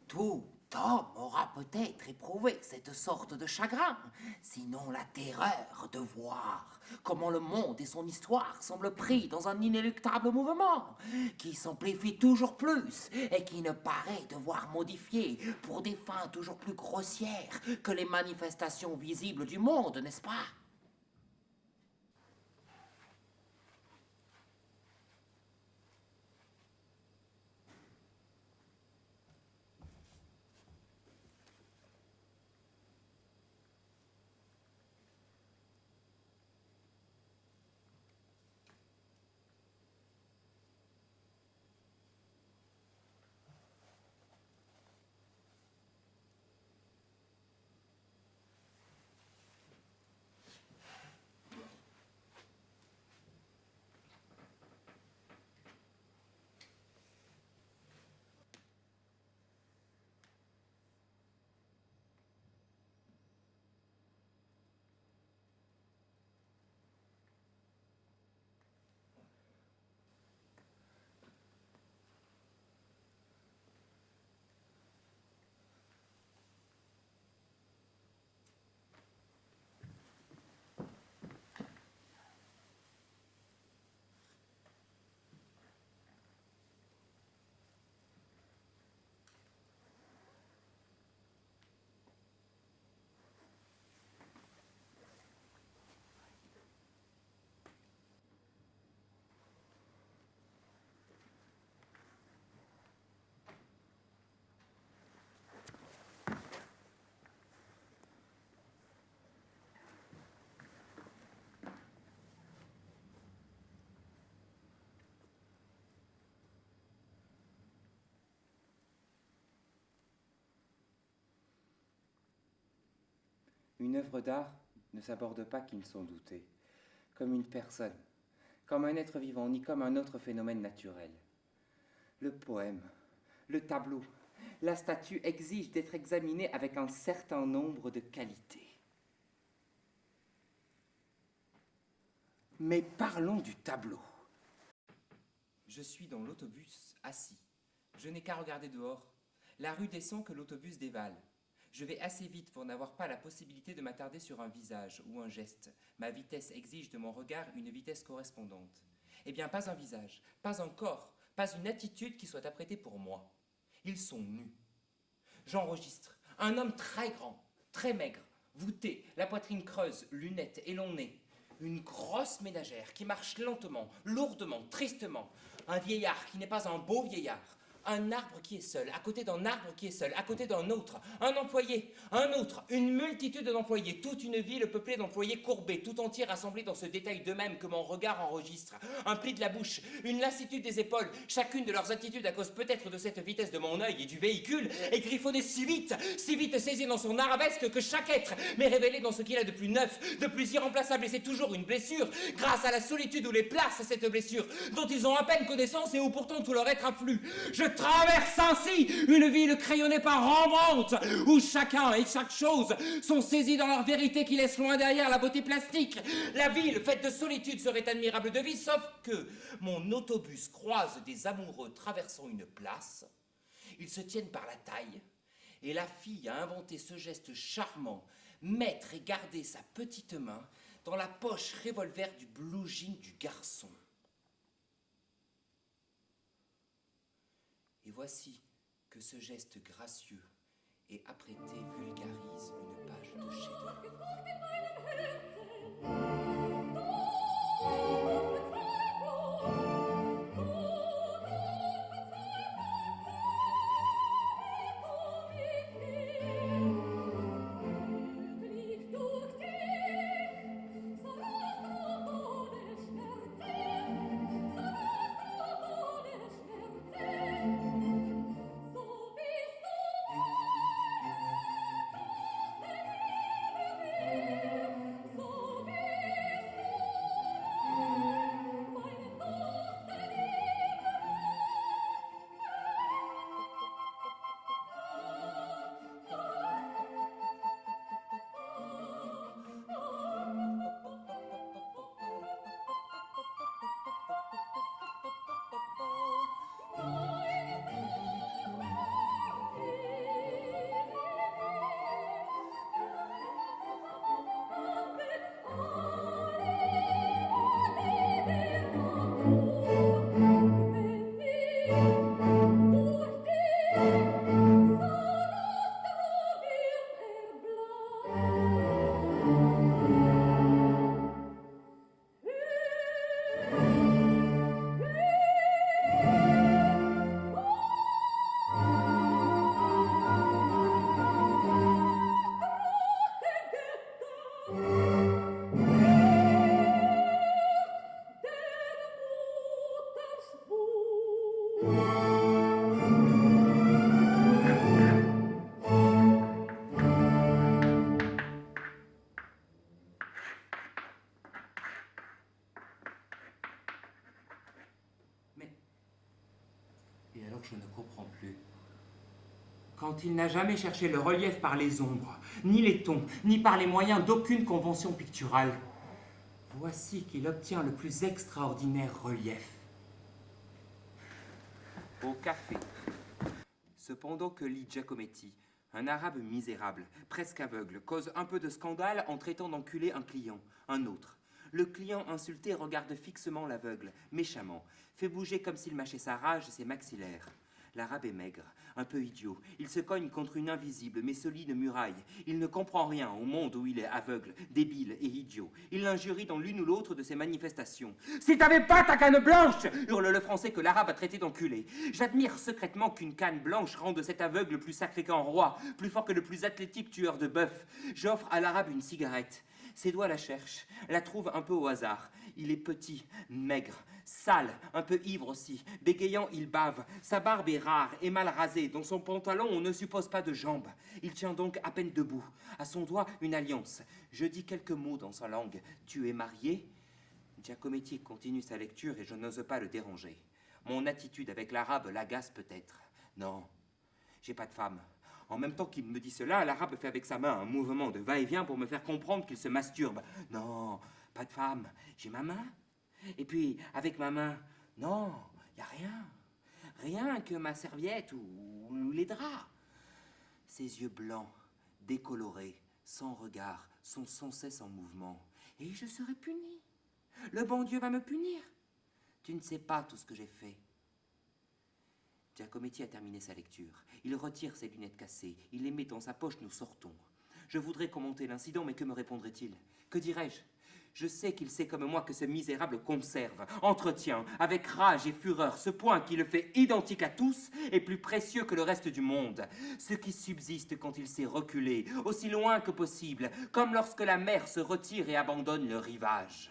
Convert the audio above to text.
Tout homme aura peut-être éprouvé cette sorte de chagrin, sinon la terreur de voir comment le monde et son histoire semblent pris dans un inéluctable mouvement, qui s'amplifie toujours plus et qui ne paraît devoir modifier pour des fins toujours plus grossières que les manifestations visibles du monde, n'est-ce pas? Une œuvre d'art ne s'aborde pas qu'ils sont doutés, comme une personne, comme un être vivant, ni comme un autre phénomène naturel. Le poème, le tableau, la statue exigent d'être examinés avec un certain nombre de qualités. Mais parlons du tableau. Je suis dans l'autobus, assis. Je n'ai qu'à regarder dehors. La rue descend que l'autobus dévale. Je vais assez vite pour n'avoir pas la possibilité de m'attarder sur un visage ou un geste. Ma vitesse exige de mon regard une vitesse correspondante. Eh bien, pas un visage, pas un corps, pas une attitude qui soit apprêtée pour moi. Ils sont nus. J'enregistre. Un homme très grand, très maigre, voûté, la poitrine creuse, lunettes et long nez. Une grosse ménagère qui marche lentement, lourdement, tristement. Un vieillard qui n'est pas un beau vieillard. Un arbre qui est seul, à côté d'un arbre qui est seul, à côté d'un autre, un employé, un autre, une multitude d'employés, toute une ville peuplée d'employés courbés, tout entier rassemblés dans ce détail d'eux-mêmes que mon regard enregistre. Un pli de la bouche, une lassitude des épaules, chacune de leurs attitudes à cause peut-être de cette vitesse de mon œil et du véhicule, est griffonnée si vite saisie dans son arabesque que chaque être m'est révélé dans ce qu'il a de plus neuf, de plus irremplaçable, et c'est toujours une blessure, grâce à la solitude où les place cette blessure, dont ils ont à peine connaissance et où pourtant tout leur être afflue. Je traverse ainsi une ville crayonnée par Rembrandt, où chacun et chaque chose sont saisis dans leur vérité qui laisse loin derrière la beauté plastique. La ville, faite de solitude, serait admirable de vie, sauf que mon autobus croise des amoureux traversant une place. Ils se tiennent par la taille, et la fille a inventé ce geste charmant, mettre et garder sa petite main dans la poche revolver du blue jean du garçon. Et voici que ce geste gracieux et apprêté vulgarise une page de chef-d'œuvre. quand il n'a jamais cherché le relief par les ombres, ni les tons, ni par les moyens d'aucune convention picturale, voici qu'il obtient le plus extraordinaire relief. Au café. Cependant que lit Giacometti, un arabe misérable, presque aveugle, cause un peu de scandale en traitant d'enculé un client, un autre. Le client insulté regarde fixement l'aveugle, méchamment, fait bouger comme s'il mâchait sa rage ses maxillaires. L'arabe est maigre, un peu idiot. Il se cogne contre une invisible mais solide muraille. Il ne comprend rien au monde où il est aveugle, débile et idiot. Il l'injurie dans l'une ou l'autre de ses manifestations. « Si t'avais pas ta canne blanche !» hurle le français que l'arabe a traité d'enculé. J'admire secrètement qu'une canne blanche rende cet aveugle plus sacré qu'un roi, plus fort que le plus athlétique tueur de bœuf. J'offre à l'arabe une cigarette. Ses doigts la cherchent, la trouvent un peu au hasard. Il est petit, maigre, sale, un peu ivre aussi. Bégayant, il bave. Sa barbe est rare et mal rasée. Dans son pantalon, on ne suppose pas de jambes. Il tient donc à peine debout. À son doigt, une alliance. Je dis quelques mots dans sa langue. Tu es marié ? Giacometti continue sa lecture et je n'ose pas le déranger. Mon attitude avec l'arabe l'agace peut-être. Non, j'ai pas de femme. En même temps qu'il me dit cela, l'arabe fait avec sa main un mouvement de va-et-vient pour me faire comprendre qu'il se masturbe. Non, pas de femme, j'ai ma main. Et puis, avec ma main, non, y a rien. Rien que ma serviette ou les draps. Ses yeux blancs, décolorés, sans regard, sont sans cesse en mouvement. Et je serai puni. Le bon Dieu va me punir. Tu ne sais pas tout ce que j'ai fait. Giacometti a terminé sa lecture. Il retire ses lunettes cassées. Il les met dans sa poche, nous sortons. Je voudrais commenter l'incident, mais que me répondrait-il? Que dirais-je? Je sais qu'il sait comme moi que ce misérable conserve, entretient, avec rage et fureur, ce point qui le fait identique à tous et plus précieux que le reste du monde. Ce qui subsiste quand il s'est reculé, aussi loin que possible, comme lorsque la mer se retire et abandonne le rivage.